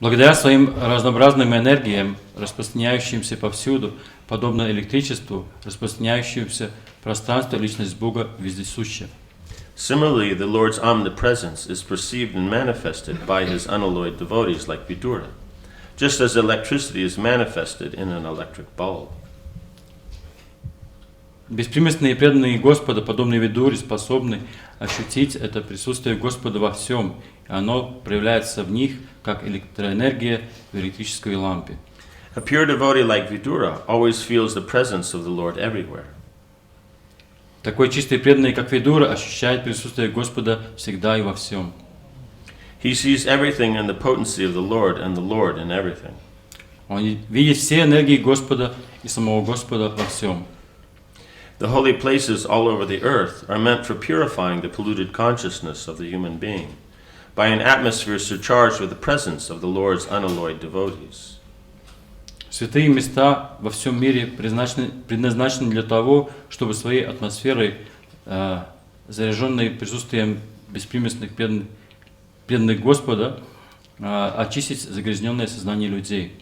Благодаря своим разнообразным энергиям, распространяющимся повсюду, подобно электричеству, распространяющемуся в пространстве, личность Бога вездесуща. Similarly, the Lord's omnipresence is perceived and manifested by his unalloyed devotees like Vidura, just as electricity is manifested in an electric bulb. Беспримесные и преданные Господа, подобные Видуре, способны ощутить это присутствие Господа во всем, и оно проявляется в них, как электроэнергия в электрической лампе. A pure devotee like Vidura always feels the presence of the Lord everywhere. Такой чистый и преданный, как Видура, ощущает присутствие Господа всегда и во всем. He sees everything in the potency of the Lord and the Lord in everything. Он видит все энергии Господа и самого Господа во всем. The holy places all over the earth are meant for purifying the polluted consciousness of the human being by an atmosphere surcharged with the presence of the Lord's unalloyed devotees. Святые места во всем мире предназначены для того, чтобы своей атмосферой, заряженной присутствием беспримесных преданных Господа, очистить загрязненное сознание людей.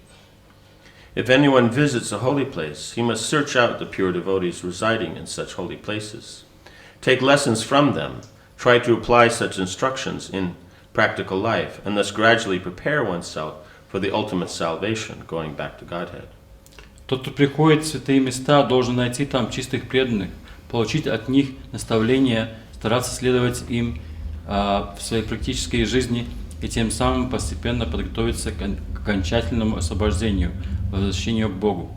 If anyone visits a holy place, he must search out the pure devotees residing in such holy places, take lessons from them, try to apply such instructions in practical life, and thus gradually prepare oneself for the ultimate salvation, going back to Godhead. Тот, кто приходит в святые места, должен найти там чистых преданных, получить от них наставления, стараться следовать им в своей практической жизни и тем самым постепенно подготовиться к окончательному освобождению, возвращению к Богу.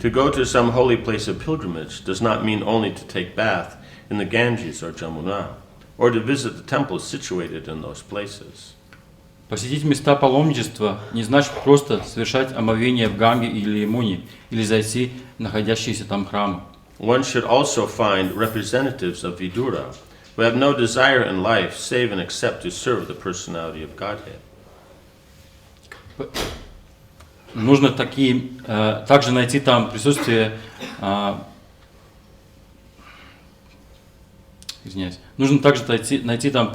To go to some holy place of pilgrimage does not mean only to take bath in the Ganges or Jamuna, or to visit the temples situated in those places. Посетить места паломничества не значит просто совершать омовение в Ганге или Ямуне, или зайти в находящиеся там храмы. One should also find representatives of Vidura who have no desire in life save and except to serve the personality of Godhead. Нужно также найти там присутствие, нужно также найти там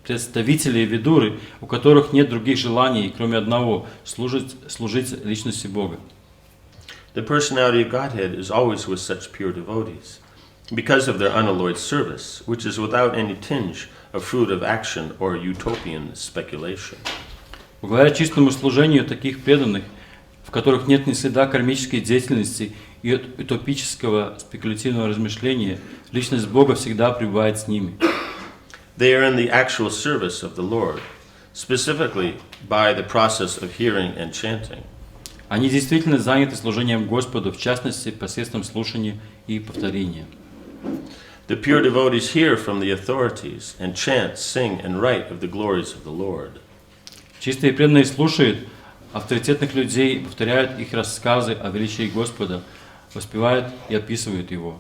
представителей Видуры, у которых нет других желаний, кроме одного – служить личности Бога. The personality of Godhead is always with such pure devotees, because of their unalloyed service, which is without any tinge of fruit of action or utopian speculation. Благодаря чистому служению таких преданных, в которых нет ни следа кармической деятельности и утопического спекулятивного размышления, личность Бога всегда пребывает с ними. They are in the actual service of the Lord, specifically by the process of hearing and chanting. Они действительно заняты служением Господу, в частности, посредством слушания и повторения. The pure devotees hear from the authorities and chant, sing, and write of the glories of the Lord. Чистые преданные слушают авторитетных людей, повторяют их рассказы о величии Господа, воспевают и описывают Его.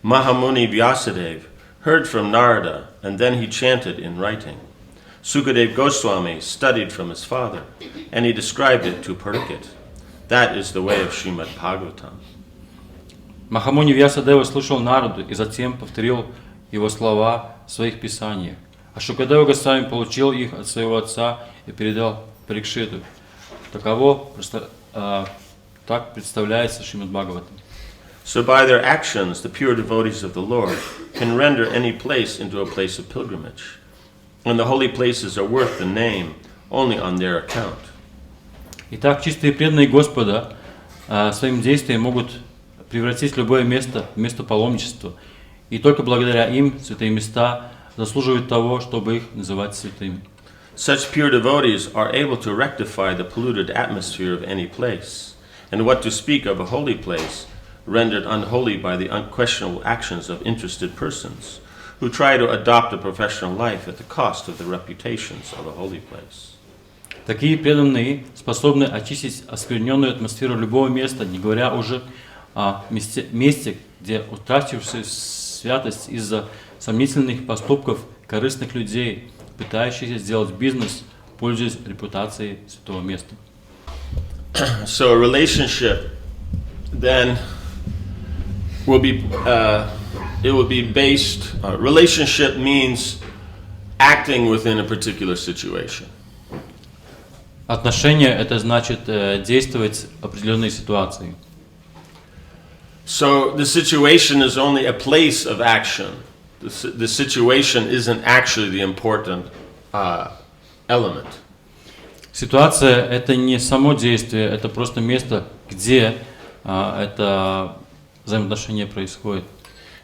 Mahamuni Vyasadeva heard from Narada, and then he chanted in writing. Sukadeva Goswami studied from his father, and he described it to Parikshit. That is the way of Srimad Bhagavatam. Махамуни Вьясадева слушал Нараду и затем повторил его слова в своих писаниях. А Шукадева Госвами получил их от своего отца и передал Парикшиту. Так представляется Шримад Бхагаватам. So by their actions, the pure devotees of the Lord can render any place into a place of pilgrimage. And the holy places are worth the name only on their account. Итак, чистые преданные Господа своим действием могут превратить любое место в место паломничества. И только благодаря им святые места заслуживают того, чтобы их называть святыми. Such pure devotees are able to rectify the polluted atmosphere of any place. And what to speak of a holy place, rendered unholy by the unquestionable actions of interested persons who try to adopt a professional life at the cost of the reputations of a holy place. Такие преданные способны очистить оскверненную атмосферу любого места, не говоря уже о месте, где утратившая святость из-за сомнительных поступков корыстных людей, пытающихся сделать бизнес, пользуясь репутацией святого места. So a relationship then will be based. Relationship means acting within a particular situation. Отношения — это значит действовать в определенной ситуации. So the situation is only a place of action. The situation isn't actually the important element. Ситуация — это не само действие, это просто место, где это взаимоотношение происходит.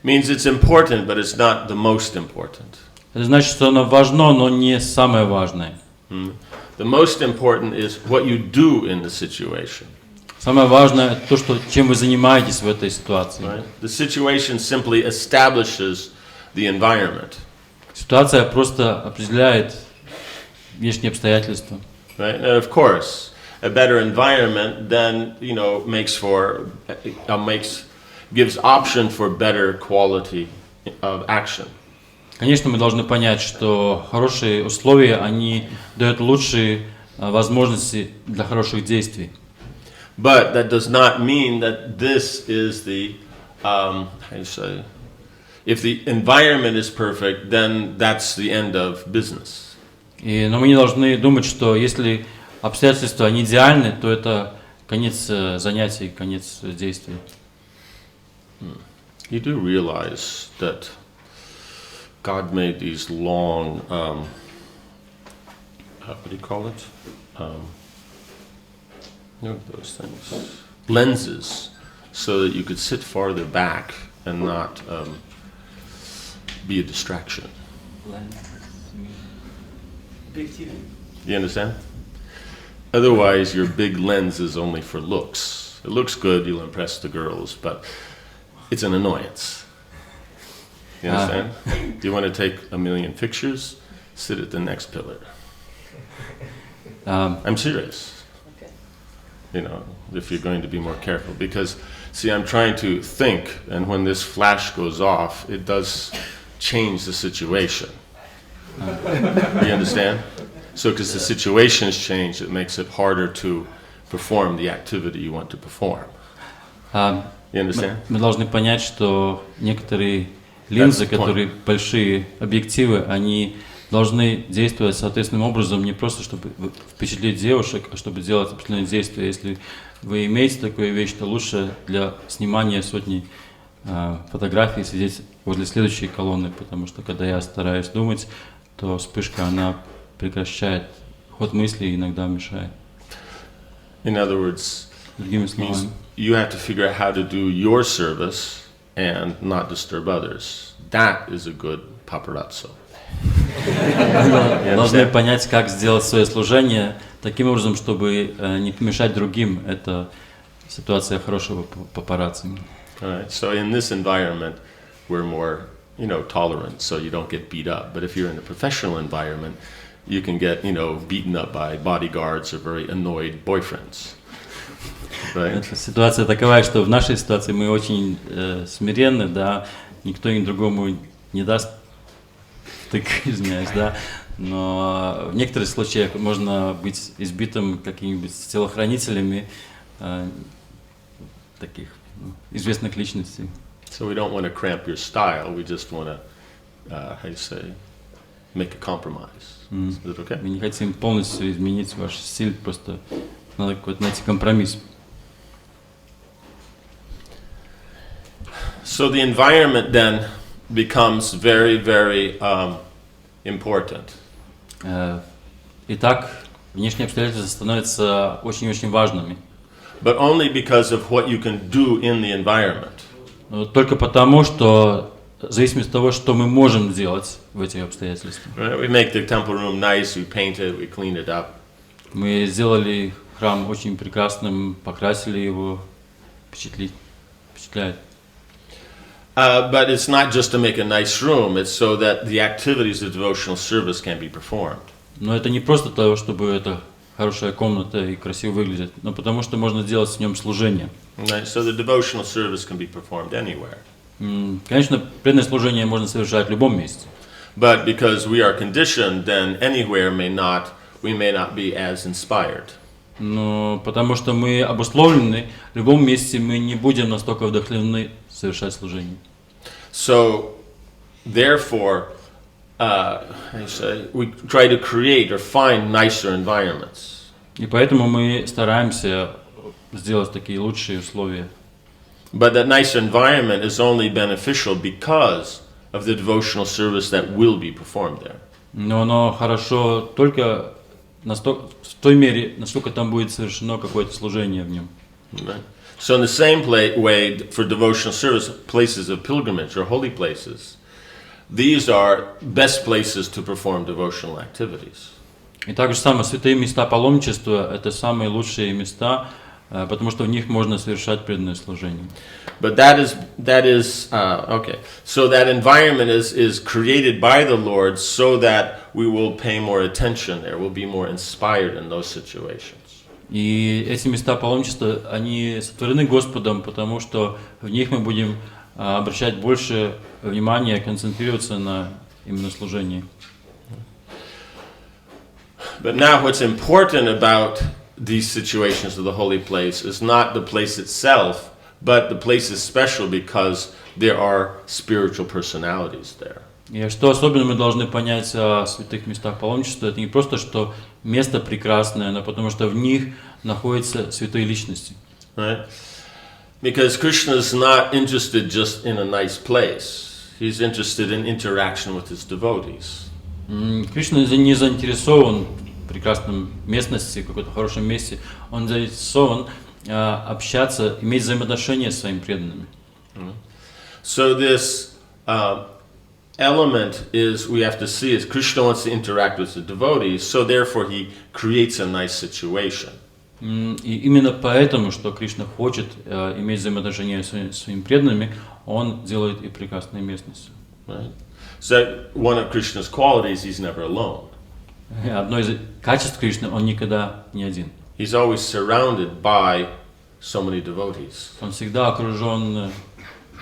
Means it's important, but it's not the most important. Это значит, что оно важно, но не самое важное. The most important is what you do in the situation. Самое важное — это то, что, чем вы занимаетесь в этой ситуации. Right? The situation simply establishes the environment. Ситуация просто определяет внешние обстоятельства. Right? And of course, a better environment then, gives option for better quality of action. Конечно, мы должны понять, что хорошие условия, они дают лучшие возможности для хороших действий. But that does not mean that this is if the environment is perfect, then that's the end of business. Но мы не должны думать, что если обстоятельства не идеальны, то это конец занятий, конец действий. You do realize that God made these long, what do you call it? Those things. Lenses, so that you could sit farther back and not be a distraction. You understand? Otherwise, your big lens is only for looks. It looks good, you'll impress the girls, but it's an annoyance. You understand? You want to take 1,000,000 pictures? Sit at the next pillar. I'm serious. If you're going to be more careful. Because, see, I'm trying to think, and when this flash goes off, it does change the situation. You understand? So, because the situation has changed, it makes it harder to perform the activity you want to perform. You understand? Мы должны понять, что некоторые линзы, которые большие объективы, они должны действовать соответственным образом, не просто чтобы впечатлить девушек, а чтобы делать определенные действия. Если вы имеете такую вещь, то лучше для снимания сотни фотографий сидеть возле следующей колонны, потому что когда я стараюсь думать, то вспышка, она прекращает ход мысли и иногда мешает. In other words, другими словами, you have to figure out how to do your service and not disturb others. That is a good paparazzo. Должны понять, как сделать свое служение таким образом, чтобы не помешать другим. Это ситуация хорошего папарацци. Alright, so in this environment, we're more, tolerant, so you don't get beat up. But if you're in a professional environment, you can get, beaten up by bodyguards or very annoyed boyfriends. Right? Ситуация такова, что в нашей ситуации мы очень смиренны, да, никто ни другому не даст втык, извиняюсь, да, но в некоторых случаях можно быть избитым какими-нибудь телохранителями таких известных личностей. So we don't want to cramp your style, we just want to, make a compromise. Is that okay? Мы не хотим полностью изменить ваш стиль, просто надо какой-то найти компромисс. So the environment then becomes very, very important. Итак, внешние обстоятельства становятся очень-очень важными. But only because of what you can do in the environment. Но только потому, что в зависимости от того, что мы можем делать в этих обстоятельствах. Right? We make the temple room nice, we paint it, we clean it up. Мы сделали храм очень прекрасным, покрасили его, впечатляет. But it's not just to make a nice room, it's so that the activities of devotional service can be performed. Но это не просто того, чтобы это хорошая комната и красиво выглядит, но потому что можно делать в нем служение. Right? So the devotional service can be performed anywhere. Конечно, преданное служение можно совершать в любом месте. But because we are conditioned, then anywhere we may not be as inspired. Но потому что мы обусловлены, в любом месте мы не будем настолько вдохновлены совершать служение. So, therefore, we try to create or find nicer environments. И поэтому мы стараемся сделать такие лучшие условия. But that nice environment is only beneficial because of the devotional service that will be performed there. Но оно хорошо только в той мере, насколько там будет совершено какое-то служение в нем. Right? So in the same way, for devotional service, places of pilgrimage or holy places, these are best places to perform devotional activities. И так же самое, святые места паломничества – это самые лучшие места, потому что в них можно совершать преданное служение. But that is okay. So that environment is created by the Lord so that we will pay more attention there, we'll be more inspired in those situations. И эти места паломничества, они сотворены Господом, потому что в них мы будем обращать больше внимания, концентрироваться на именно служении. But now what's important about these situations of the holy place is not the place itself, but the place is special because there are spiritual personalities there. И что особенно мы должны понять о святых местах паломничества, это не просто, что место прекрасное, но потому что в них находятся святые личности. Right? Because Krishna is not interested just in a nice place. He's interested in interaction with his devotees. Кришна не заинтересован в прекрасном местности, в каком-то хорошем месте. Он заинтересован общаться, иметь взаимоотношения с своими преданными. So this element is, we have to see, is Krishna wants to interact with the devotees, so therefore he creates a nice situation. И именно поэтому, что Кришна хочет иметь взаимоотношения с своими преданными, он делает и прекрасные местности. Right? So one of Krishna's qualities, he's never alone. Одно из качеств Кришны, он никогда не один. He's always surrounded by so many devotees. Он всегда окружен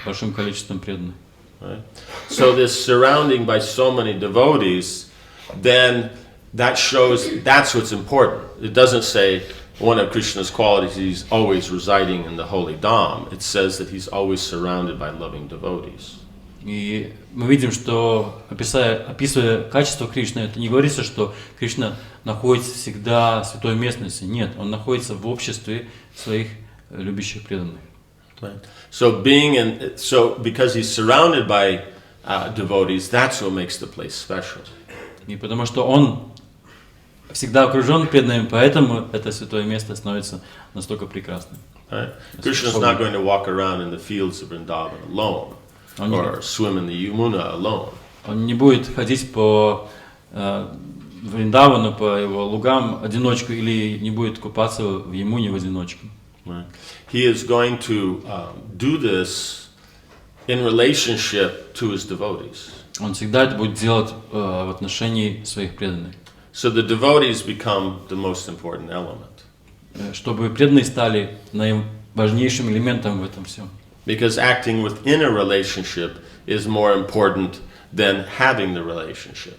большим количеством преданных. Right? So this surrounding by so many devotees, then that shows that's what's important. It doesn't say one of Krishna's qualities he's always residing in the holy Dham. It says that he's always surrounded by loving devotees. И мы видим, что описывая качество Кришны, это не говорится, что Кришна находится всегда в святой местности. Нет, он находится в обществе своих любящих преданных. Right. So because he's surrounded by devotees, that's what makes the place special. И потому что он всегда окружен преданными, поэтому это святое место становится настолько прекрасным. Right. Krishna's not going to walk around in the fields of Vrindavan alone, or swim in the Yamuna alone. Он не будет ходить по Вриндавану, по его лугам одиночку, или не будет купаться в Ямуне в одиночку. Right. He is going to do this in relationship to his devotees. Он всегда это будет делать в отношении своих преданных. So the devotees become the most important element. Чтобы преданные стали наиважнейшим элементом в этом всем. Because acting within a relationship is more important than having the relationship.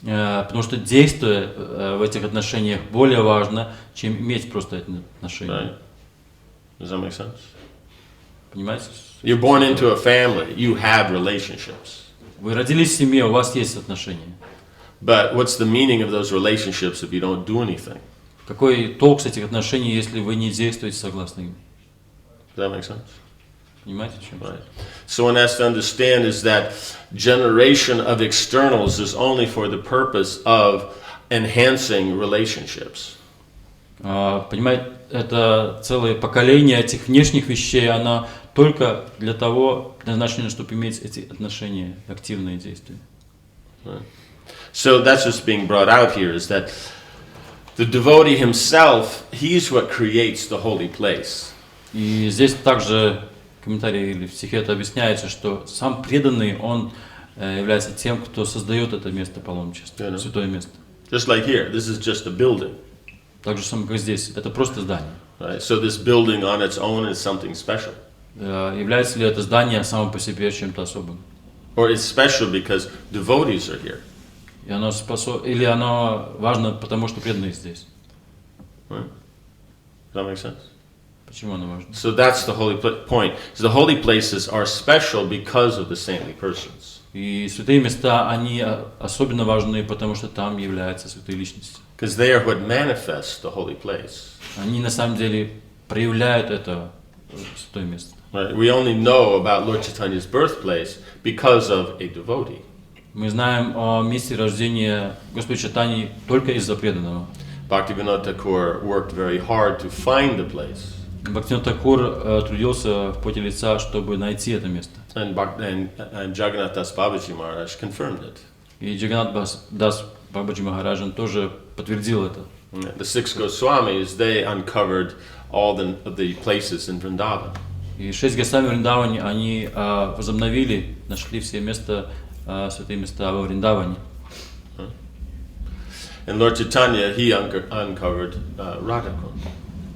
Потому что действие в этих отношениях более важно, чем иметь просто эти отношения. Right. Does that make sense? Понимаете? You're born into a family, you have relationships. Вы родились в семье, у вас есть отношения. But what's the meaning of those relationships if you don't do anything? Какой толк с этих отношений, если вы не действуете согласно им? Does that make sense? Понимаете, о чем? Right. So one has to understand is that generation of externals is only for the purpose of enhancing relationships. Понимаете, это целое поколение этих внешних вещей, оно только для того предназначено, чтобы иметь эти отношения, активные действия. Right. So that's what's being brought out here, is that the devotee himself, he's what creates the holy place. И здесь также в комментарии или в стихе это объясняется, что сам преданный, он является тем, кто создает это место паломничества, святое место. Just like here, this is just a building. Так же самое, как здесь, это просто здание. Right? So this building on its own is something special. Является ли это здание само по себе чем-то особым? Or it's special because devotees are here. И оно или оно важно, потому что преданные здесь. Right? Does that make sense? Почему оно важно? So that's the holy point. So the holy places are special because of the saintly persons. И святые места, они особенно важны, потому что там являются святые личности. Because they are what manifest the holy place. Они на самом деле проявляют это святое место. Right? We only know about Lord Chaitanya's birthplace because of a devotee. Мы знаем о месте рождения Господа Чайтаньи только из-за преданного. Bhaktivinoda Thakur worked very hard to find the place. Бхактивинода Тхакур трудился в поте лица, чтобы найти это место. And Jagannath Das Babaji Maharaj confirmed it. И Джаганнат Дас Бабаджи Махараджан тоже подтвердил это. The six Goswamis, they uncovered all the places in Vrindavan. И 6 Госвами в Вриндаване, они возобновили, нашли все места, святые места во Вриндаване. And Lord Chaitanya, he uncovered Radhakund.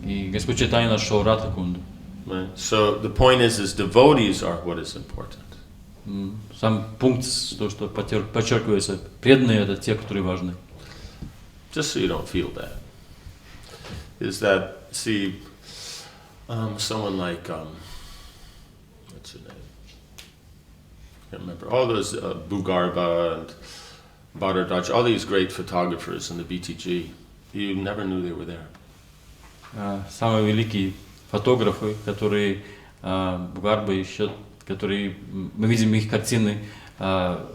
И Господь Чайтанья нашел Радхакунду. Right? So the point is devotees are what is important. Сам пункт, то, что подчеркивается, преданные это те, которые важны. Just so you don't feel that, is that, see, someone like, what's her name? I can't remember. All those Bhugarba and Bharadwaj, all these great photographers in the BTG, you never knew they were there. Самые великие фотографы, которые Бхугарба еще, которые мы видим их картины в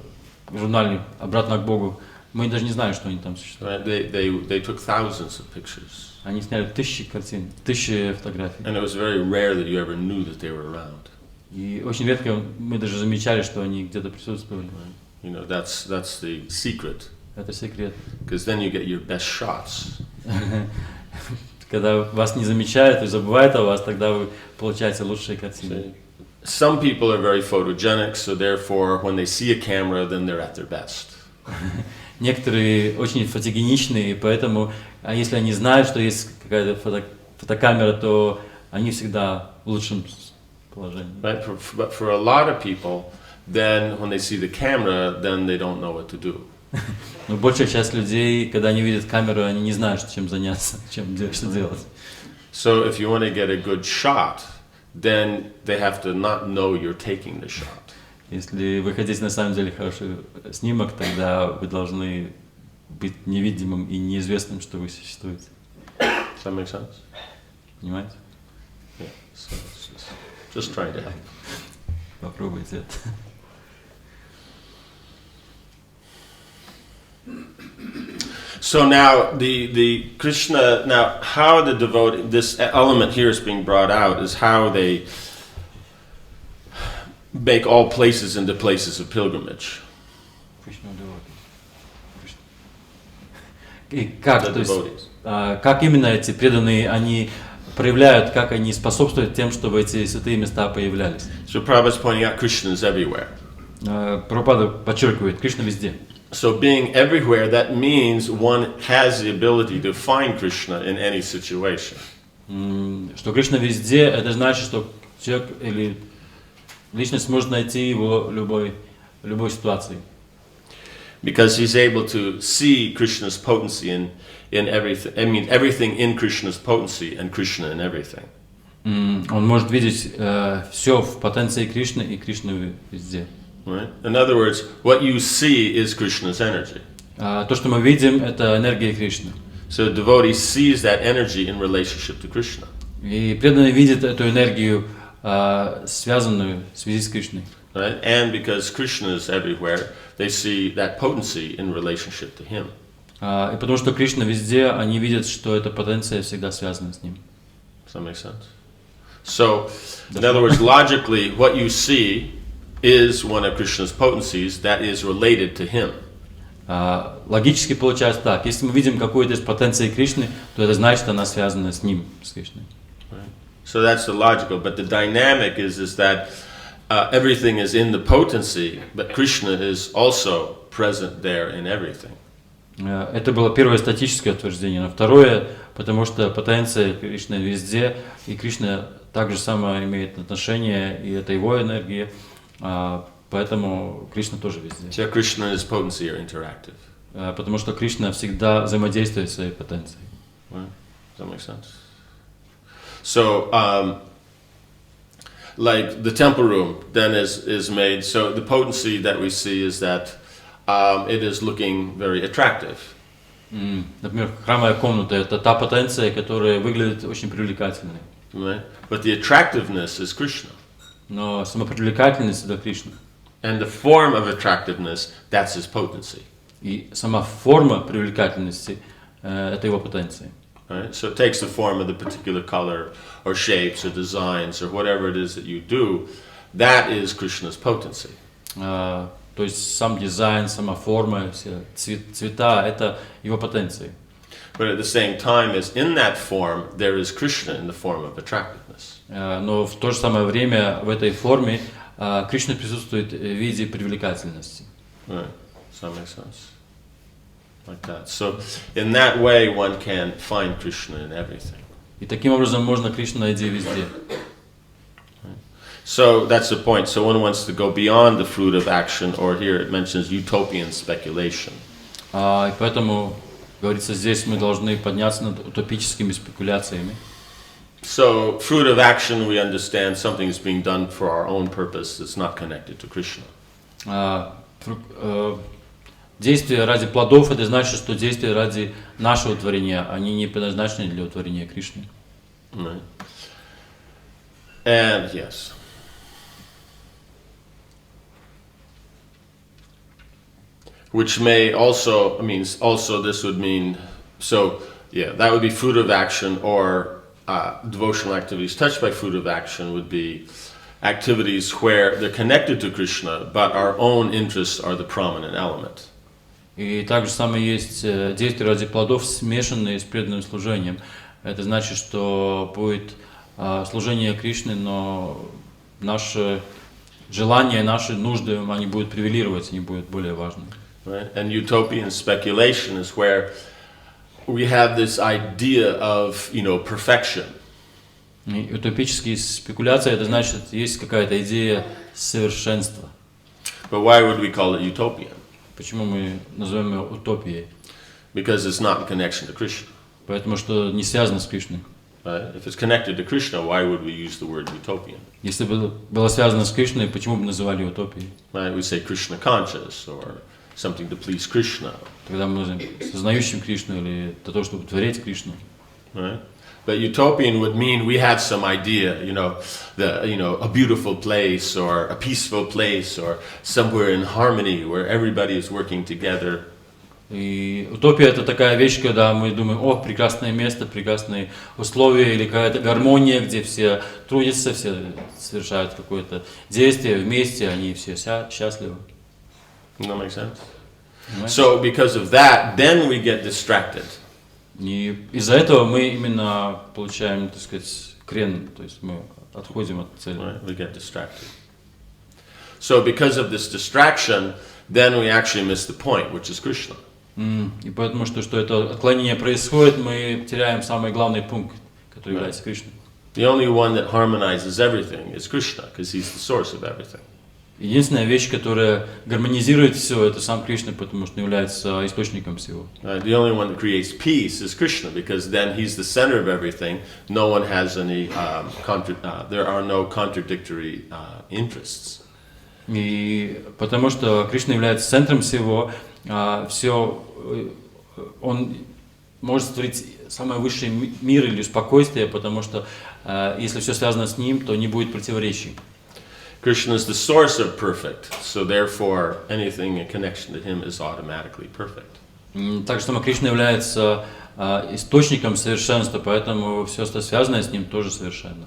журнале «Обратно к Богу», мы даже не знаем, что они там существуют. They took thousands of pictures. Они сняли тысячи картин, тысячи фотографий. And it was very rare that you ever knew that they were around. И очень редко мы даже замечали, что они где-то присутствовали. You know, that's the secret. Это секрет. Because then you get your best shots. Когда вас не замечают и забывают о вас, тогда вы получаете лучшие картины. Some people are very photogenic, so therefore, when they see a camera, then they're at their best. Некоторые очень фотогеничные, поэтому, если они знают, что есть какая-то фотокамера, то они всегда в лучшем положении. Right? But for a lot of people, then when they see the camera, then they don't know what to do. Но большая часть людей, когда они видят камеру, они не знают, чем заняться, что делать. So if you want to get a good shot, then they have to not know you're taking the shot. Если вы хотите на самом деле хороший снимок, тогда вы должны быть невидимым и неизвестным, что вы существуете. Does that make sense? Понимаете? Yeah. So just trying to help. Попробуйте это. So now the Krishna, now how the devotee, this element here is being brought out is how they make all places into places of pilgrimage. И как, то есть, как именно эти преданные, они проявляют, как они способствуют тем, чтобы эти святые места появлялись. So Prabhupada's pointing out Krishna is everywhere. Прабхупада подчеркивает, Кришна везде. So being everywhere, that means one has the ability to find Krishna in any situation. Что Кришна везде, это значит, что человек или личность может найти его в любой ситуации. Because he's able to see Krishna's potency in everything. I mean, everything in Krishna's potency and Krishna in everything. Он может видеть все в потенции Кришны и Кришну везде. Right? In other words, what you see is Krishna's energy. То, что мы видим, это энергия Кришны. So the devotee sees that energy in relationship to Krishna. И преданный видит эту энергию, связанную в связи с Кришной. Right? And because Krishna is everywhere, they see that potency in relationship to him. И потому что Кришна везде, они видят, что эта потенция всегда связана с ним. Does that make sense? So, in other words, logically, what you see is one of Krishna's potencies that is related to him. Логически получается так. Если мы видим какую-то из потенций Кришны, то это значит, она связана с ним, с Кришной. Right. So that's the logical, but the dynamic is that everything is in the potency, but Krishna is also present there in everything. Это было первое статическое утверждение, но второе, потому что потенция Кришны везде, и Кришна также само имеет отношение, и это его энергия, поэтому Кришна тоже везде. So Krishna and his potency are interactive. Потому что Кришна всегда взаимодействует со своей потенцией. Right. Does that make sense? So, like the temple room then is made, so the potency that we see is that it is looking very attractive. Например, храмовая комната — это та потенция, которая выглядит очень привлекательной. Right? But the attractiveness is Krishna. Но сама привлекательность — это Кришна. And the form of attractiveness, that's his potency. И сама форма привлекательности — это его потенция. Right? So it takes the form of the particular color or shapes or designs or whatever it is that you do. That is Krishna's potency. То есть сам дизайн, сама форма, все цвета — это его потенция. But at the same time, as in that form, there is Krishna in the form of attractiveness. Но в то же самое время в этой форме Кришна присутствует в виде привлекательности. Right. Does that make sense? Like that. So in that way, one can find Krishna in everything. И таким образом можно Кришну найти везде. So that's the point. So one wants to go beyond the fruit of action, or here it mentions utopian speculation. И поэтому, говорится, здесь мы должны подняться над утопическими спекуляциями. So fruit of action, we understand something is being done for our own purpose that's not connected to Krishna. Действие ради плодов — это значит, что действия ради нашего творения, они не предназначены для творения Кришны. Right. And yes. Which may also, also this would mean, so yeah, that would be fruit of action, or devotional activities touched by fruit of action would be activities where they're connected to Krishna, but our own interests are the prominent element. И также самое есть действия ради плодов, смешанные с преданным служением. Это значит, что будет служение Кришны, но наши желания, наши нужды, они будут превалировать, они будут более важны. Right? And utopian speculation is where we have this idea of, perfection. И утопические спекуляции — это значит, есть какая-то идея совершенства. But why would we call it utopian? Почему мы называем ее утопией? Because it's not in connection to Krishna. Потому что не связано с Кришной. Right? If it's connected to Krishna, why would we use the word utopian? Если бы было связано с Кришной, почему бы называли утопией? Right? We say Krishna conscious or something to please Krishna. Когда мы сознающим Кришну или то, чтобы творить Кришну. Right? But utopian would mean we have some idea, a beautiful place or a peaceful place or somewhere in harmony where everybody is working together. И утопия — это такая вещь, когда мы думаем: о, прекрасное место, прекрасные условия, или какая-то гармония, где все трудятся, все совершают какое-то действие вместе, они все счастливы. That makes sense? So because of that, then we get distracted. И из-за этого мы именно получаем, так сказать, крен, то есть мы отходим от цели. Right? We get distracted. So because of this distraction, then we actually miss the point, which is Krishna. И поэтому что это отклонение происходит, мы теряем самый главный пункт, который является Кришной. The only one that harmonizes everything is Krishna, because he's the source of everything. Единственная вещь, которая гармонизирует все, это сам Кришна, потому что он является источником всего. The only one that creates peace is Krishna, because then he's the center of everything. No one has any there are no contradictory interests. И потому что Кришна является центром всего, он может створить самый высший мир или спокойствие, потому что если все связано с ним, то не будет противоречий. Krishna is the source of perfect, so therefore anything in connection to him is automatically perfect. Так что Кришна является источником совершенства, поэтому все, что связано с ним, тоже совершенно.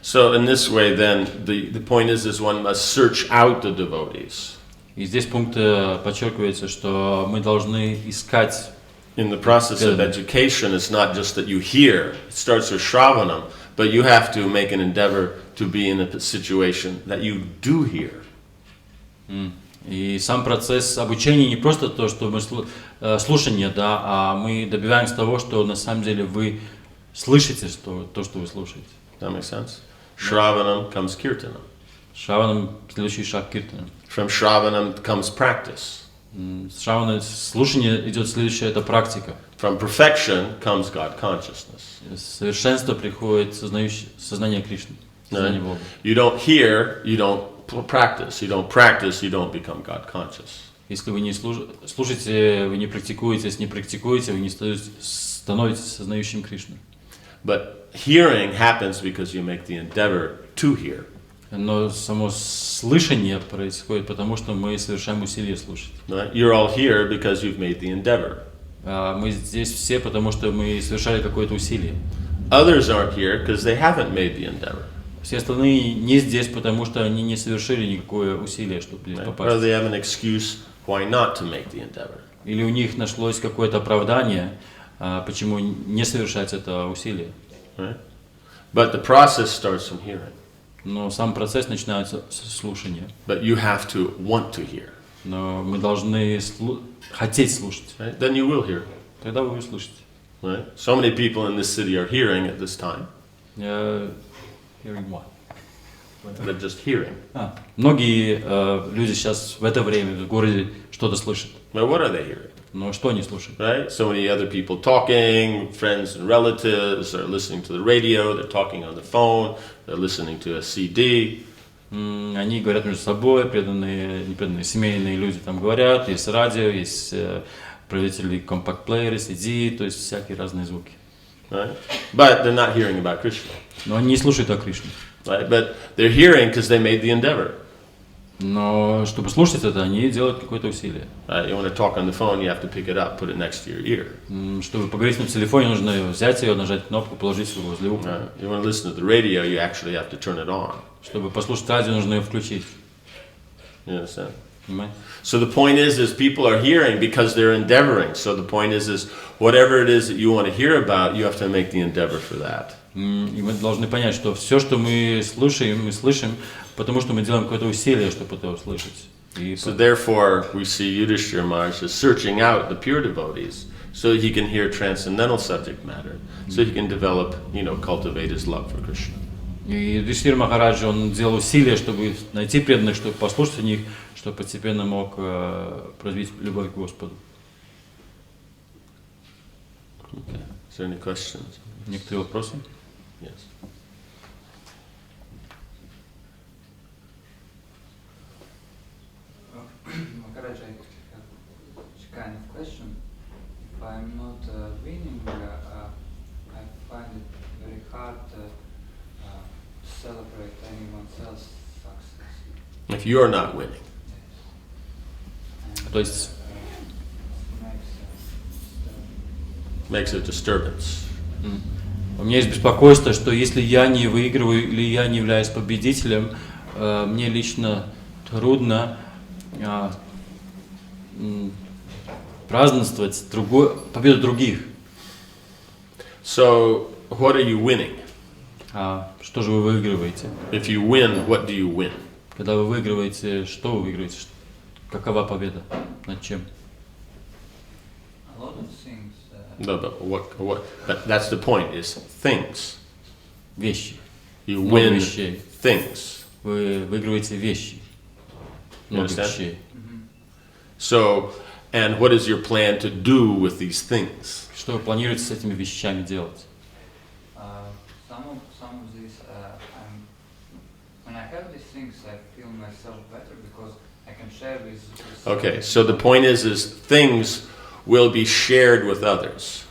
So in this way, then the point is one must search out the devotees. И здесь пункт подчеркивается, что мы должны искать. In the process of education, it's not just that you hear; it starts with Shravanam, but you have to make an endeavor to be in a situation that you do hear. И сам процесс обучения не просто то, что мы слушание, да, а мы добиваемся того, что на самом деле вы слышите то, что вы слушаете. That makes sense? Shravanam comes kirtanam. Шраванам следующий шаг киртана. From Shravanam comes practice. С Шравана слушание идет следующее, это практика. From perfection comes God consciousness. Совершенство приходит сознание Кришны. знание Бога. You don't hear, you don't practice. You don't practice, you don't become God conscious. Если вы не слушаете, вы не практикуете, если не практикуете, вы не становитесь сознающим Кришну. But hearing happens because you make the endeavor to hear. Но само слышание происходит потому, что мы совершаем усилия слушать. You're all here because you've made the endeavor. Мы здесь все, потому что мы совершали какое-то усилие. Others aren't here because they haven't made the endeavor. Все остальные не здесь, потому что они не совершили никакое усилие, чтобы здесь попасть. Or they have an excuse why not to make the endeavor. Или у них нашлось какое-то оправдание, почему не совершать это усилие. Right? But the process starts from hearing. Но сам процесс начинается с слушания. But you have to want to hear. Но мы должны хотеть слушать. Right? Then you will hear. Тогда вы услышите. Right? So many people in this city are hearing at this time. Hearing what? They're just hearing. Многие люди сейчас в это время в городе что-то слышат. Well, what are they hearing? Но что они слушают? Right? So many other people talking, friends and relatives are listening to the radio, they're talking on the phone, they're listening to a CD. Они говорят между собой, преданные, непреданные, семейные люди там говорят, есть радио, есть производители компакт-плееры, CD, то есть всякие разные звуки. Right? But they're not hearing about Krishna. Но они не слушают о Кришне. Right? But they're hearing because they made the endeavor. Но чтобы слушать это, они делают какое-то усилие. Right? You want to talk on the phone, you have to pick it up, put it next to your ear. Чтобы поговорить на телефоне, нужно взять ее, нажать кнопку, положить его возле уха. You want to listen to the radio, you actually have to turn it on. Чтобы послушать радио, нужно ее включить. You understand? Понимаете? So the point is people are hearing because they're endeavoring. So the point is whatever it is that you want to hear about, you have to make the endeavor for that. И мы должны понять, что все, что мы слышим, потому что мы делаем какое-то усилие, чтобы это услышать. So therefore, we see Yudhishthira Maharaj is searching out the pure devotees so he can hear transcendental subject matter, so he can develop, cultivate his love for Krishna. И Юдхиштхира Махараджа, он делал усилия, чтобы найти преданных, чтобы послушать о них, чтобы постепенно мог развить любовь к Господу. Okay. Is there any questions? Некоторые вопросы? Yes. Maharaj, I have a kind of question. If I'm not winning, I find it very hard to celebrate anyone else's success. If you're not winning. То есть makes a disturbance. У меня есть беспокойство, что если я не выигрываю или я не являюсь победителем, мне лично трудно праздновать победу других. So, what are you winning? Что же вы выигрываете? If you win, what do you win? Когда вы выигрываете, что вы выигрываете? Какова победа? Над чем? A lot of things. No, but what? But that's the point. Is things. Вещи. You Много win вещей. things. Вы выигрываете вещи. Много вещей. So, and what is your plan to do with these things? Что вы планируете с этими вещами делать? Some of these, when I have these things, I feel myself better because I can share with. Okay, so the point is things will be shared with others.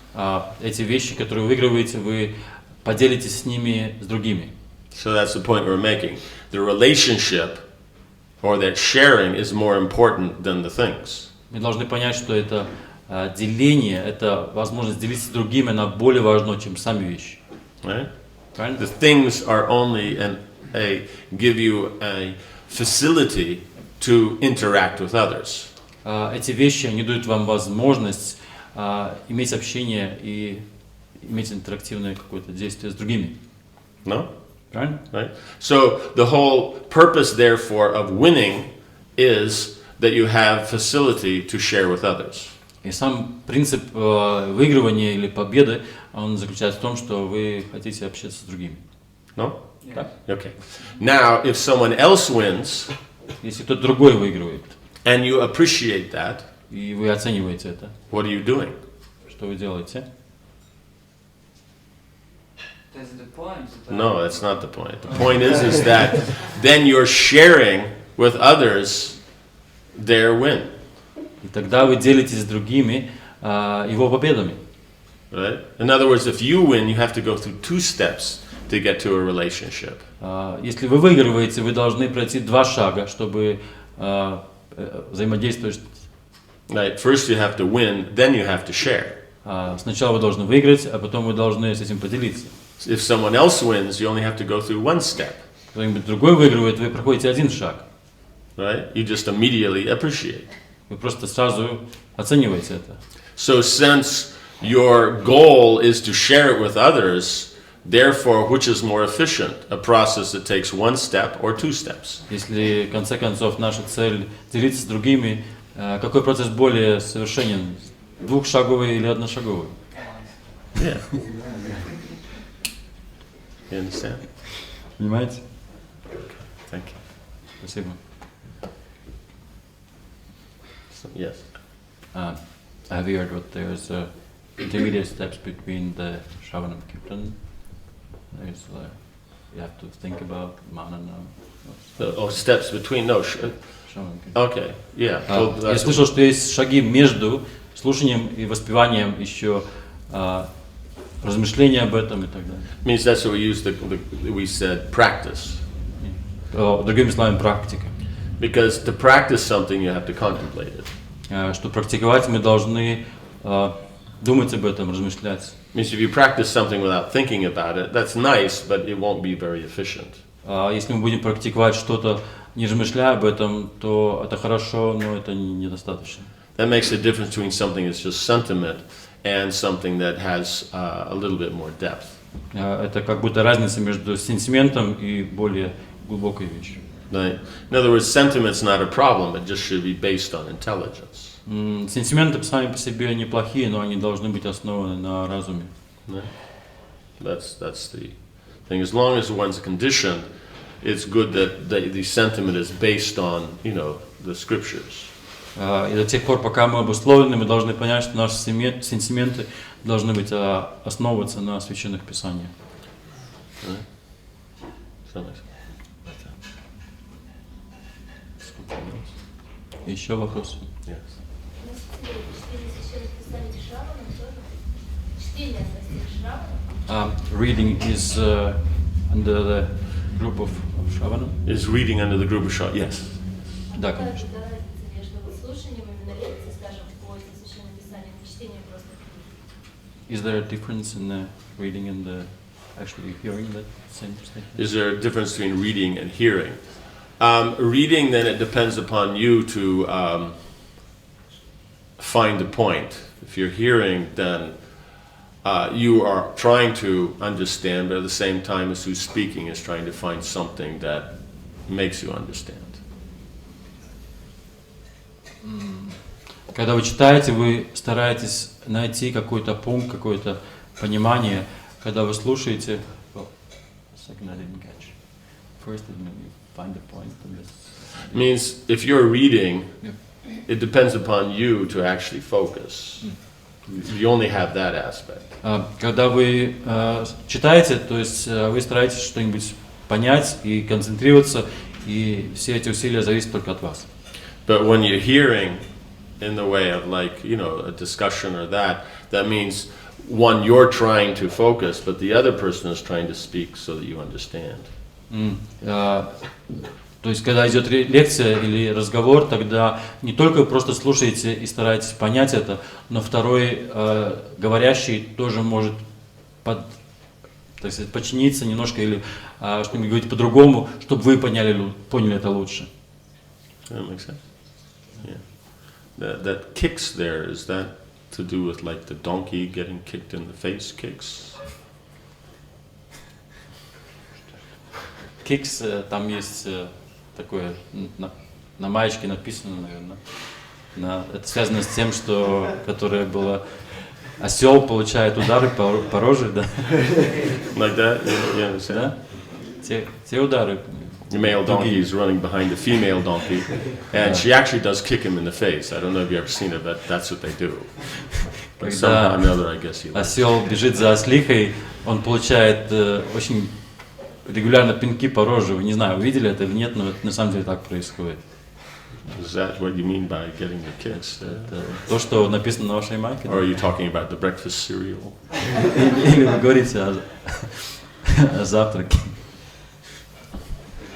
Эти вещи, которые вы выигрываете, вы поделитесь с ними с другими. So that's the point we're making. The relationship or that sharing is more important than the things. Мы должны понять, что это деление, это возможность делиться с другими, она более важна, чем сами вещи. Right? Правильно? The things are only give you a facility to interact with others. Эти вещи, они дают вам возможность иметь общение и иметь интерактивное какое-то действие с другими. No? Правильно? Right? So the whole purpose, therefore, of winning is that you have facility to share with others. И сам принцип выигрывания или победы, он заключается в том, что вы хотите общаться с другими. No? Yes. Okay. Now, if someone else wins, Если кто-то другой выигрывает, and you appreciate that, и вы оцениваете это, what are you doing? что вы делаете? That's the point. No, that's not the point. The point is that then you're sharing with others their win. И тогда вы делитесь с другими его победами. Right? In other words, if you win, you have to go through 2 steps to get to a relationship. Если вы выигрываете, вы должны пройти 2 шага, чтобы взаимодействовать. Right? First you have to win, then you have to share. Сначала вы должны выиграть, а потом вы должны с этим поделиться. If someone else wins, you only have to go through 1 step. Кто-нибудь другой выигрывает, вы проходите 1 шаг. Right? You just immediately appreciate. Вы просто сразу оцениваете это. So since your goal is to share it with others, therefore, which is more efficient? A process that takes 1 step or 2 steps? Если, в конце концов, наша цель делиться с другими, какой процесс более совершенен? 2-шаговый или 1-шаговый? Yeah. You understand? Понимаете? Thank you. Спасибо. So, yes. Have you heard what there's intermediate steps between the Shravan and Kirtan? There's you have to think about manana. Steps between Shravan and Kirtan. Okay, yeah. Я слышал, что есть шаги между слушанием и воспеванием, еще размышления об этом и так далее. Means that's what we used. We said practice. Другими словами, практика. Because to practice something, you have to contemplate it. Что практиковать мы должны думать об этом, размышлять. Means if you practice something without thinking about it, that's nice, but it won't be very efficient. Если мы будем практиковать что-то, не размышляя об этом, то это хорошо, но это недостаточно. That makes a difference between something that's just sentiment and something that has a little bit more depth. Это как будто разница между сентиментом и более глубокой вещью. Right? In other words, sentiment's not a problem, it just should be based on intelligence. Сентименты сами по себе неплохие, но они должны быть основаны на разуме. Right? That's the thing. As long as one's conditioned, it's good that the sentiment is based on, the scriptures. И до тех пор, пока мы обусловлены, мы должны понять, что наши сентименты должны быть основываться на священных писаниях. Еще вопросы? Reading is under the group of Shravana? Is reading under the group of Shravana? Yes. Да, конечно. Is there a difference in the reading and the actually hearing that same statement? Is there a difference between reading and hearing? Reading, then it depends upon you to find the point. If you're hearing, then you are trying to understand, but at the same time as who's speaking is trying to find something that makes you understand. Когда вы читаете, вы стараетесь найти какой-то пункт, какое-то понимание. Когда вы слушаете, second I didn't catch. First, you find the point. Means if you're reading, it depends upon you to actually focus. You only have that aspect. Когда вы читаете, то есть вы стараетесь что-нибудь понять и концентрироваться, и все эти усилия зависят только от вас. But when you're hearing in the way of a discussion or that means one, you're trying to focus, but the other person is trying to speak so that you understand. То есть, когда идет лекция или разговор, тогда не только вы просто слушаете и стараетесь понять это, но второй говорящий тоже может подчиниться немножко или что-нибудь говорить по-другому, чтобы вы поняли это лучше. That makes sense. Yeah. That kicks there, is that to do with like the donkey getting kicked in the face kicks? Kicks, там есть такое, на маечке написано, наверное. Это связано с тем, что, которое было, осел получает удары по роже, да? Like that? You understand? Да? Те удары. The male donkey is running behind the female donkey, and she actually does kick him in the face. I don't know if you've ever seen it, but that's what they do. Когда осел бежит за ослихой, он получает очень регулярно пинки по роже. Вы не знаю, вы видели это или нет, но это на самом деле так происходит. Is that what you mean by getting the kicks? Это то, что написано на вашей майке? Or are you talking about the breakfast cereal? Или вы говорите о завтраке?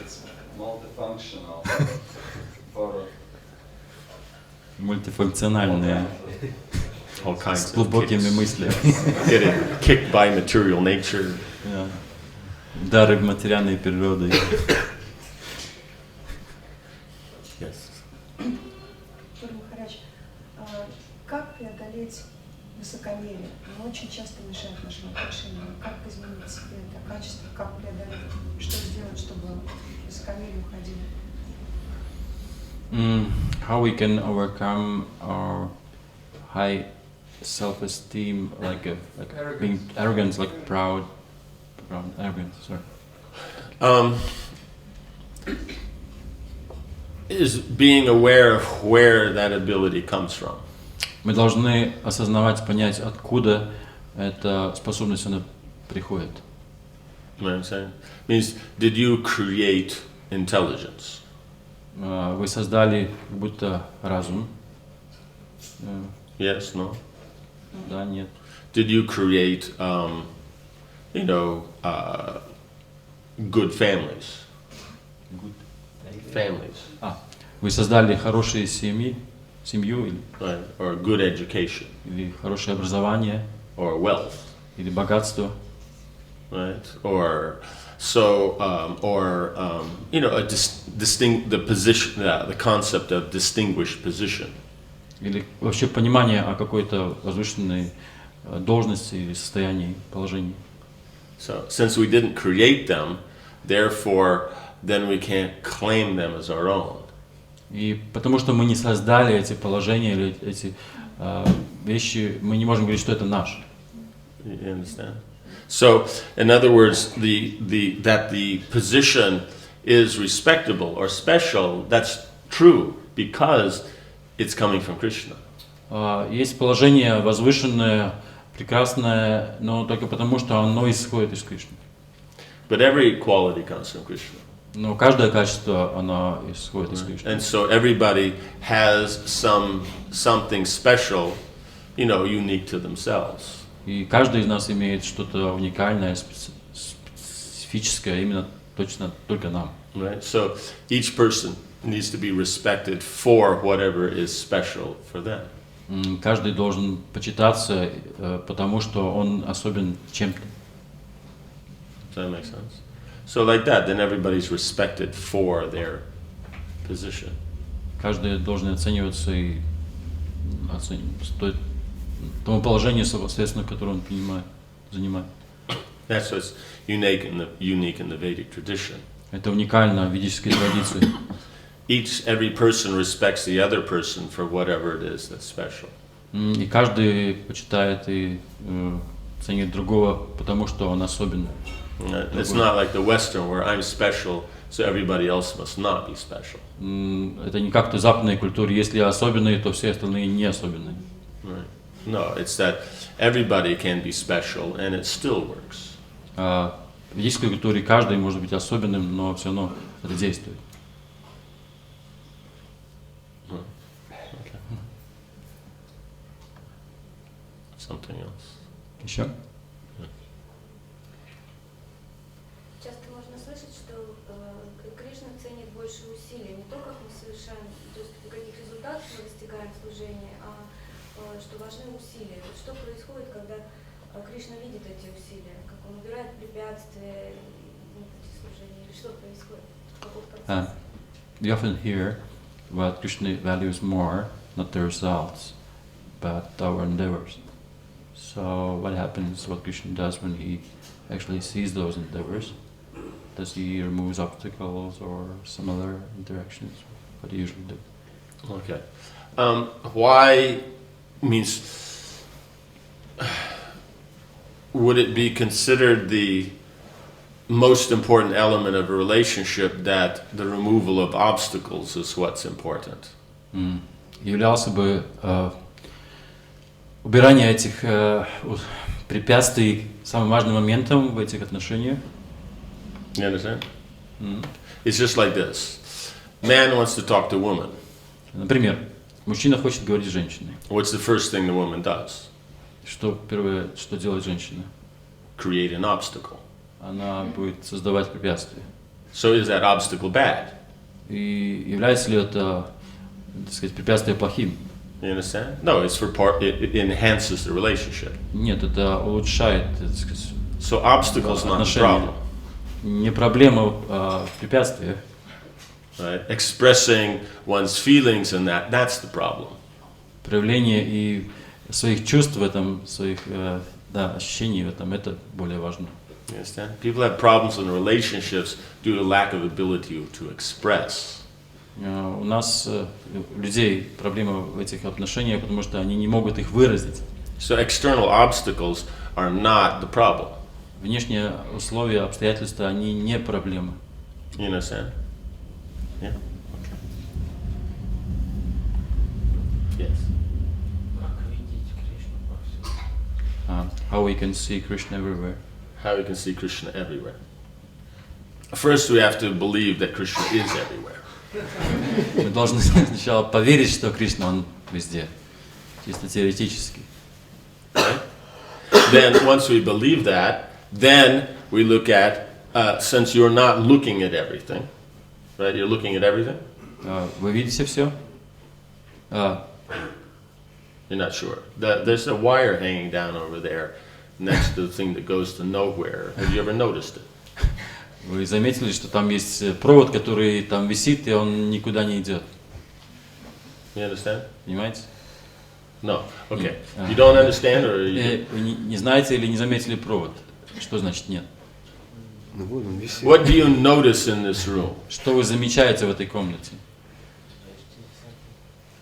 It's multifunctional. Мультифункциональные, All kinds с of глубокими kicks. мыслями. Getting kicked by material nature. Дары материальной природы. Yes. Махарадж, как преодолеть высокомерие? Оно очень часто мешает нашим отношениям. Как изменить себе это качество, как преодолеть, что сделать, чтобы высокомерие уходило? How we can overcome our high self-esteem, like being arrogant, like proud, arrogance. Sorry. Is being aware of where that ability comes from. Мы должны осознавать, понять, откуда эта способность она приходит. You know what I'm saying? Means, did you create intelligence? Вы создали как будто разум. Yes, no? Да, нет. Did you create, good families? Good. Families. Вы создали хорошие семью, или, Right? Or good education. или хорошее образование, Or wealth. или богатство. Right? Or so, the position, the concept of distinguished position. Или вообще понимание о какой-то возвышенной должности или состоянии, положении. So, since we didn't create them, therefore, then we can't claim them as our own. И потому что мы не создали эти положения или эти вещи, мы не можем говорить, что это наше. You understand? So, in other words, that the position is respectable or special, that's true because it's coming from Krishna. Есть положение возвышенное, прекрасное, но только потому, что оно исходит из Кришны. But every quality comes from Krishna. Но каждое качество, оно исходит из Кришны. And so everybody has something special, unique to themselves. И каждый из нас имеет что-то уникальное, специфическое, именно точно только нам. Right? So each person needs to be respected for whatever is special for them. Каждый должен почитаться, потому что он особен чем-то. Does that make sense? So like that, then everybody's respected for their position. Каждый должен оцениваться и стоит тому положению, соответственно, которое он занимает. That's what's unique in the Vedic tradition. Это уникально в ведической традиции. Every person respects the other person for whatever it is that's special. И каждый почитает и ценит другого, потому что он особенный. It's not like the Western where I'm special, so everybody else must not be special. Это не как в той западной культуре. Если я особенный, то все остальные не особенные. Right. No, it's that everybody can be special and it still works. В ведической культуре каждый может быть особенным, но все равно это действует. Okay. Something else. Еще? Часто можно слышать, что Кришна ценит больше усилия, не то, как мы совершаем, то есть каких результатов мы достигаем в служении, а что важны усилия. Вот что происходит, когда Кришна видит эти усилия, как он убирает препятствия на пути служения, или что происходит? Каков процесс? We often hear what Krishna values more, not the results, but our endeavors. So what happens, what Krishna does when he actually sees those endeavors? Does he remove obstacles or some other interactions? What do you usually do? Okay. Why means would it be considered the most important element of a relationship that the removal of obstacles is what's important? Являлся бы убирание этих препятствий самым важным моментом в этих отношениях. You understand? It's just like this. Man wants to talk to woman. Например, мужчина хочет говорить с женщиной. What's the first thing the woman does? Что первое, что делает женщина? Create an obstacle. Она будет создавать препятствия. So is that obstacle bad? И является ли это, так сказать, препятствие плохим? You understand? No, it's for part. It enhances the relationship. Нет, это улучшает, так сказать, So obstacles not the problem. Не проблема, а препятствие. Right? Expressing one's feelings in that's the problem. Проявление и своих чувств в этом, своих ощущений в этом, это более важно. You understand? People have problems in relationships due to lack of ability to express. У нас, у людей, проблемы в этих отношениях, потому что они не могут их выразить. So external obstacles are not the problem. Внешние условия, обстоятельства, они не проблема. You understand? Yeah? Okay. Yes. How we can see Krishna everywhere. How we can see Krishna everywhere. First we have to believe that Krishna is everywhere. Мы должны сначала поверить, что Кришна, он везде, чисто теоретически. Right? Then once we believe that, then we look at, since you're not looking at everything, right? You're looking at everything? Вы видите все? You're not sure. There's a wire hanging down over there next to the thing that goes to nowhere. Have you ever noticed it? Вы заметили, что там есть провод, который там висит, и он никуда не идет? You understand? Понимаете? No. Okay. You don't understand, or you... Вы не знаете или не заметили провод? Что значит нет? What do you notice in this room? Что вы замечаете в этой комнате?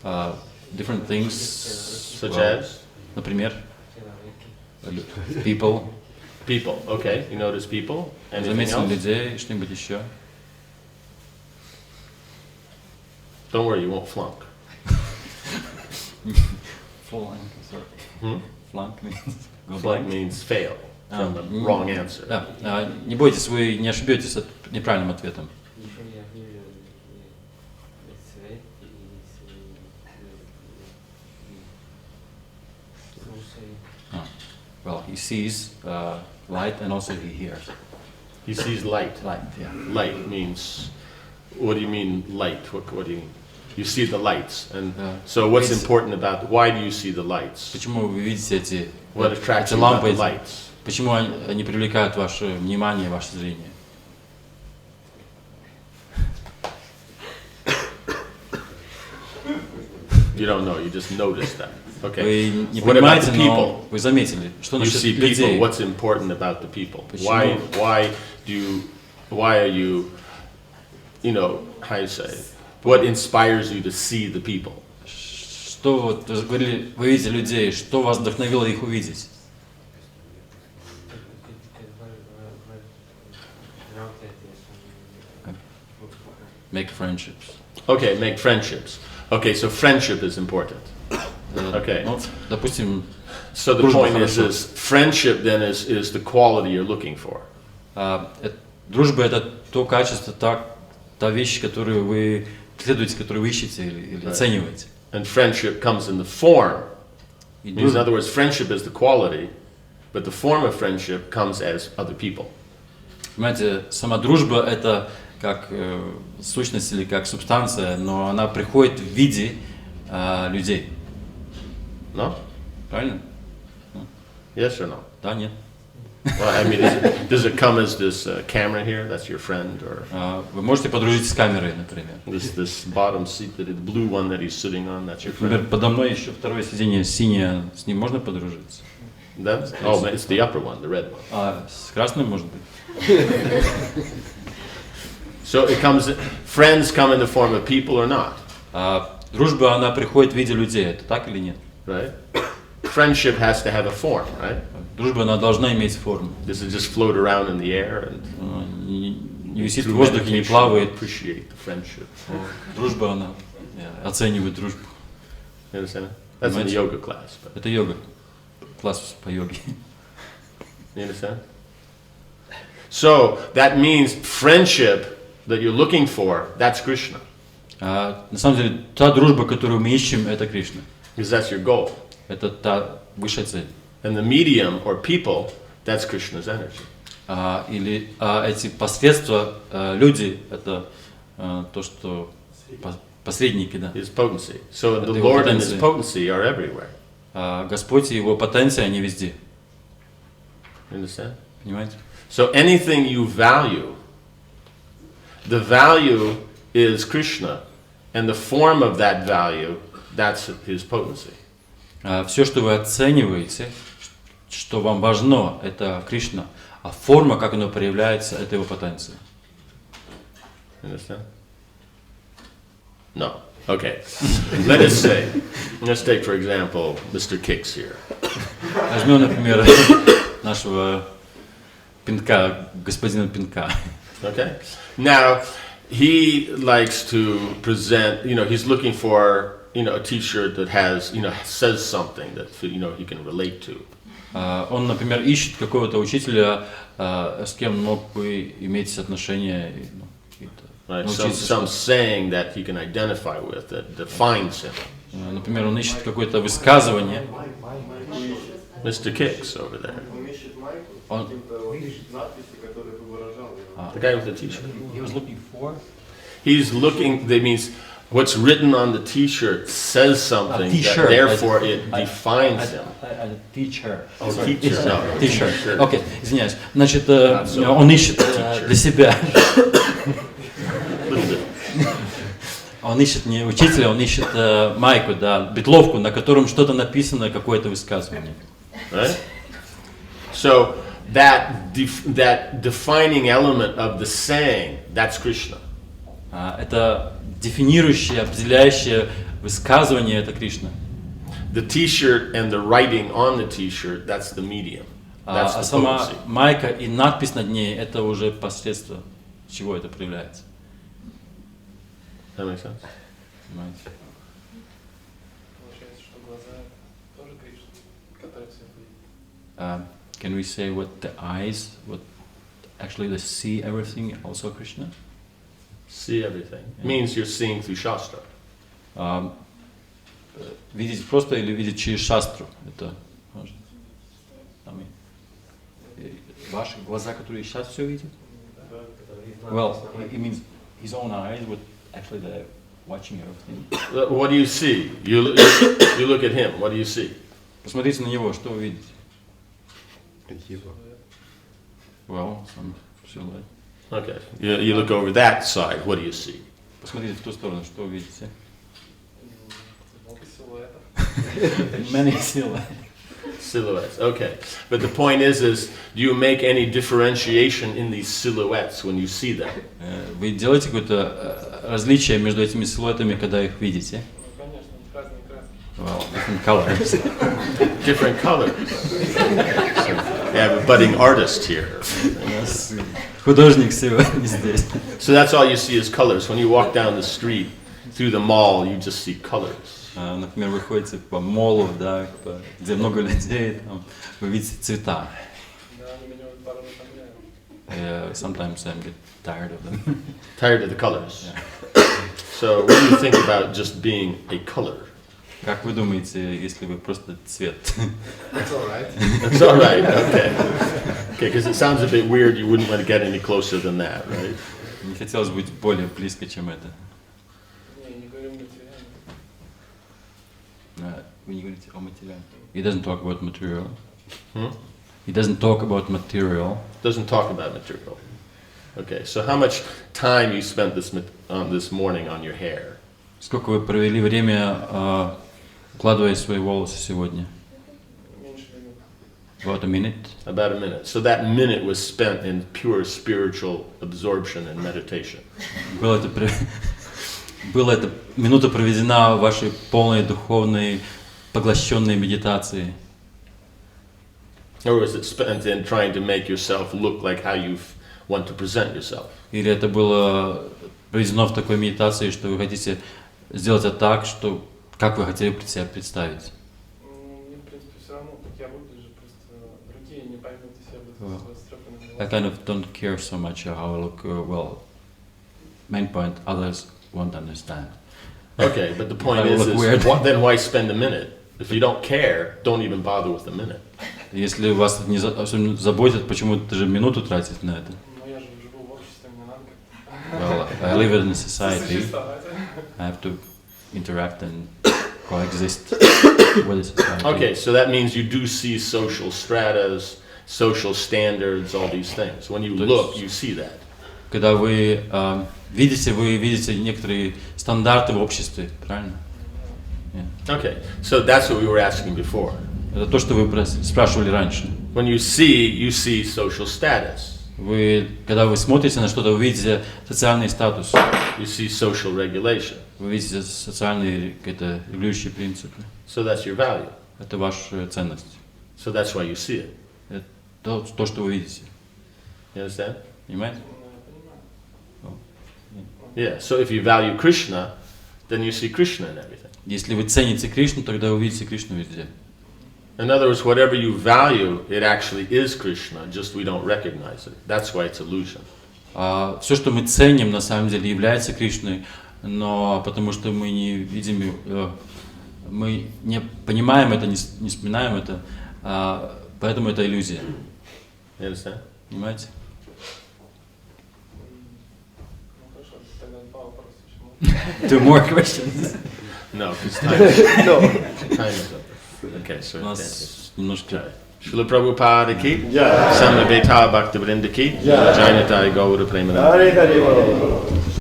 Different things. Such as? Например, people. People. Okay. You notice people. Anything Заметили else? людей, что-нибудь еще? Don't worry, you won't flunk. Flunk means go Flunk blank. means fail from the wrong answer. Да, не бойтесь, вы не ошибетесь от неправильным ответом. Well, he sees light and also he hears. He sees light. Light, yeah. Light means, what do you mean light? What do you mean? You see the lights, and so what's important about? Why do you see the lights? Почему вы видите эти лампы? Почему они привлекают ваше внимание, ваше зрение? You don't know. You just noticed that. Okay. Вы не понимаете, но вы заметили, что насчет людей. What's important about the people? Why are you, how you say? What inspires you to see the people? Что вот вы говорили, вы видите людей, что вас вдохновило их увидеть? Make friendships. Okay, make friendships. Okay, so friendship is important. Okay. Ну, допустим, so the point is friendship then is the quality you're looking for. Дружба — это то качество, та вещь, которую вы преследуете, которую вы ищете или оцениваете. And friendship comes in the form. In other words, friendship is the quality, but the form of friendship comes as other people. Понимаете, сама дружба — это как сущность или как субстанция, но она приходит в виде людей. No? Правильно? Yes or no? Да, нет. Well, I mean, does it come as this camera here? That's your friend, or? Вы можете подружиться с камерой, например. This bottom seat, the blue one that he's sitting on, that's your friend. Например, подо мной еще второе сиденье синее, с ним можно подружиться? It's the upper one, the red one. С красным, может быть. So friends come in the form of people or not? Дружба, она приходит в виде людей, это так или нет? Right. Friendship has to have a form, right? Дружба, она должна иметь форму. Does it just float around in the air and? Не висит в воздухе, не плавает. Appreciate the friendship. Дружба, она оценивает дружбу. You understand? That's in the yoga class. Это йога. класс по йоге. You understand? So that means friendship that you're looking for, that's Krishna. На самом деле, та дружба, которую мы ищем, это Кришна. Because that's your goal. Это та высшая цель. And the medium or people, that's Krishna's energy. Или эти посредства, люди, это то, что посредники, да. His potency. So the Lord and His potency are everywhere. Господь и Его потенция, они везде. You understand? Понимаете? So anything you value, the value is Krishna, and the form of that value, that's His potency. Все, что вы оцениваете, что вам важно, это Кришна, а форма, как оно проявляется, это Его потенция. Understand? No. Okay. Let's take for example, Mr. Kicks here. Возьмем, например, нашего Пинка, господина Пинка. Okay. Now, he likes to present, he's looking for, a t-shirt that has, says something that, he can relate to. Он, например, ищет какого-то учителя, с кем мог бы иметь отношения. Right, some saying that he can identify with, that defines him. Например, он ищет какое-то высказывание. Mr. Kicks over there. Он... The guy with the t-shirt. He was looking for? He's looking, that means what's written on the t-shirt saes something, that therefore it defines him. Teacher. Oh, teacher. No. T-shirt. Окей, извиняюсь. Значит, он ищет для себя. Он ищет не учителя, он ищет майку, да, бетловку, на котором что-то написано, какое-то высказывание. Right? So that defining element of the saying, that's Krishna. Это дефинирующее, определяющее высказывание, это Кришна. The t-shirt and the writing on the t-shirt, that's the medium. That's the сама potency. майка и надпись над ней, это уже посредство, чего это проявляется. That makes sense? Понимаете? Получается, что глаза тоже Кришна, который все видит. Can we say what the eyes, what actually they see everything, also Krishna? See everything. Means you're seeing through Shastra. Видеть просто или видеть через шастру, это важно. Ваши глаза, которые сейчас все видят? Well, it means his own eyes, what actually they're watching everything. What do you see? You look at him. What do you see? Посмотрите на него, что вы видите? Well, some silhouette. Okay. You look over that side. What do you see? Посмотрите в ту сторону, что вы видите? Много силуэтов. Many silhouettes. Silhouettes. Okay. But the point is do you make any differentiation in these silhouettes when you see them? Вы делаете какое-то различие между этими силуэтами, когда их видите? Ну, конечно, разные краски. Well, different colors. Different colors. We have a budding artist here. Художник сегодня здесь. So that's all you see is colors. When you walk down the street, through the mall, you just see colors. Например, вы ходите по молу, да, где много людей, там, вы видите цвета. Да, они меня порой утомляют. Sometimes I get tired of them. Tired of the colors. Yeah. So what do you think about just being a color? Как вы думаете, если вы просто цвет? That's all right. That's all right. Okay. Okay, because it sounds a bit weird. You wouldn't want to get any closer than that, right? Не хотелось быть более близко, чем это. Не говорим материально. Вы не говорите о материале. He doesn't talk about material. Hmm? He doesn't talk about material. Doesn't talk about material. Okay, so how much time you spent this morning on your hair? Сколько вы провели время, укладывая свои волосы сегодня? Меньше минут. About a minute. About a minute. So that minute was spent in pure spiritual absorption and meditation. Была эта минута проведена в вашей полной духовной поглощенной медитации. Or was it spent in trying to make yourself look like how you want to present yourself? Или это было проведено в такой медитации, что вы хотите сделать это так, что как вы хотели себя представить? Мне, в принципе, все равно, как я выгляжу. поймете себя с растрепанными I kind of don't care so much how I look. Well, main point, others won't understand. Okay, but the point I is look weird. then why spend a minute? If you don't care, don't even bother with the minute. Если вас не особенно заботит, почему ты же минуту тратить на это? Ну я же живу в обществе, мне надо как-то... Well, I live in a society. I have to interact and coexist with the society. Okay, so that means you do see social stratas, social standards, all these things. When you look, you see that. Когда вы видите некоторые стандарты в обществе, правильно? Yeah. Okay, so that's what we were asking before. Это то, что вы спрашивали раньше. When you see social status. Когда вы смотрите на что-то, вы видите социальный статус. You see social regulation. Вы видите социальные какие-то регулирующие принципы. So that's your value. Это ваша ценность. So that's why you see it. Это то, что вы видите. You understand? Понимаете? Yeah, so if you value Krishna, then you see Krishna in everything. Если вы цените Кришну, тогда вы видите Кришну везде. In other words, whatever you value, it actually is Krishna, just we don't recognize it. That's why it's illusion. Все, что мы ценим, на самом деле является Кришной, но потому что мы не видим, мы не понимаем это, не вспоминаем это, поэтому это иллюзия. You understand? Понимаете? Ну хорошо, тогда два вопроса. Почему? 2 more questions. No, because time is up. Okay, so У нас немножко... Шрила Прабхупада ки, Самабета Бхакти Видья Пурна Свами, заняты, году, переехали.